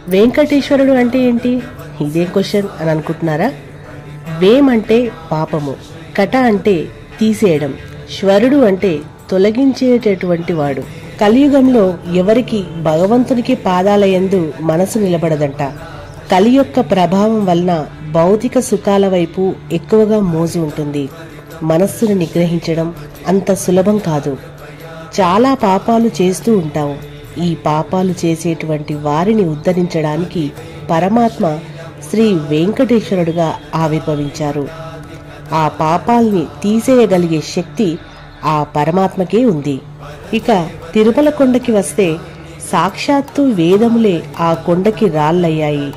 వెంకటేశ్వరుడు అంటే ఏంటి? ఇదే క్వశ్చన్ అని అనుకుంటున్నారా? వేం అంటే పాపము, కట అంటే తీసేయడం, శ్వరుడు అంటే తొలగించేటటువంటి వాడు. కలియుగంలో ఎవరికి భగవంతునికి పాదాలయందు మనసు నిలబడదంట. కలి యొక్క ప్రభావం వలన భౌతిక సుఖాల వైపు ఎక్కువగా మోజు ఉంటుంది. మనస్సును నిగ్రహించడం అంత సులభం కాదు. చాలా పాపాలు చేస్తూ ఉంటాము. ఈ పాపాలు చేసేటువంటి వారిని ఉద్ధరించడానికి పరమాత్మ శ్రీ వెంకటేశ్వరుడుగా ఆవిర్భవించారు. ఆ పాపాల్ని తీసేయగలిగే శక్తి ఆ పరమాత్మకే ఉంది. ఇక తిరుమల కొండకి వస్తే సాక్షాత్తు వేదములే ఆ కొండకి రాళ్ళయ్యాయి.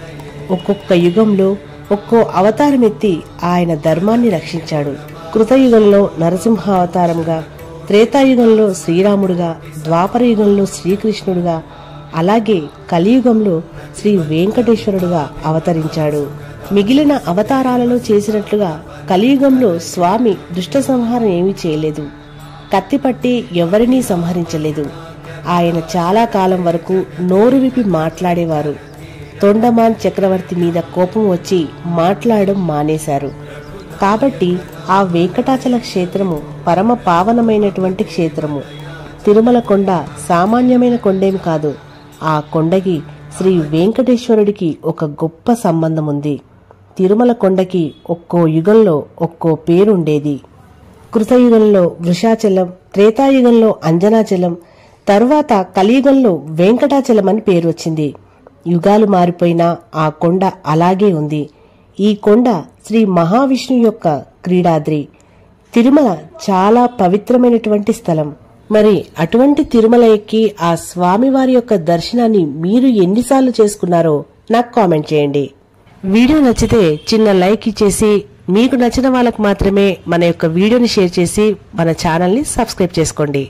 ఒక్కొక్క యుగంలో ఒక్కో అవతారమెత్తి ఆయన ధర్మాన్ని రక్షించాడు. కృతయుగంలో నరసింహ అవతారంగా, త్రేతాయుగంలో శ్రీరాముడుగా, ద్వాపర యుగంలో శ్రీకృష్ణుడుగా, అలాగే కలియుగంలో శ్రీ వెంకటేశ్వరుడుగా అవతరించాడు. మిగిలిన అవతారాలలో చేసినట్లుగా కలియుగంలో స్వామి దుష్ట సంహారం ఏమీ చేయలేదు. కత్తిపట్టి ఎవరినీ సంహరించలేదు. ఆయన చాలా కాలం వరకు నోరు విప్పి మాట్లాడేవారు. తొండమాన్ చక్రవర్తి మీద కోపం వచ్చి మాట్లాడడం మానేశారు. కాబట్టి ఆ వెంకటాచల క్షేత్రము పరమ పావనమైనటువంటి క్షేత్రము. తిరుమల కొండ సామాన్యమైన కొండేమి కాదు. ఆ కొండకి శ్రీ వెంకటేశ్వరుడికి ఒక గొప్ప సంబంధం ఉంది. తిరుమల కొండకి ఒక్కో యుగంలో ఒక్కో పేరుండేది. కృతయుగంలో వృషాచలం, త్రేతాయుగంలో అంజనాచలం, తరువాత కలియుగంలో వెంకటాచలం అని పేరు వచ్చింది. యుగాలు మారిపోయినా ఆ కొండ అలాగే ఉంది. ఈ కొండ శ్రీ మహావిష్ణువు యొక్క క్రీడాద్రి. తిరుమల చాలా పవిత్రమైనటువంటి స్థలం. మరి అటువంటి తిరుమల ఎక్కి ఆ స్వామివారి యొక్క దర్శనాన్ని మీరు ఎన్నిసార్లు చేసుకున్నారో నాకు కామెంట్ చేయండి. వీడియో నచ్చితే చిన్న లైక్ ఇచ్చేసి, మీకు నచ్చిన వాళ్ళకు మాత్రమే మన యొక్క వీడియోని షేర్ చేసి మన ఛానల్ని సబ్స్క్రైబ్ చేసుకోండి.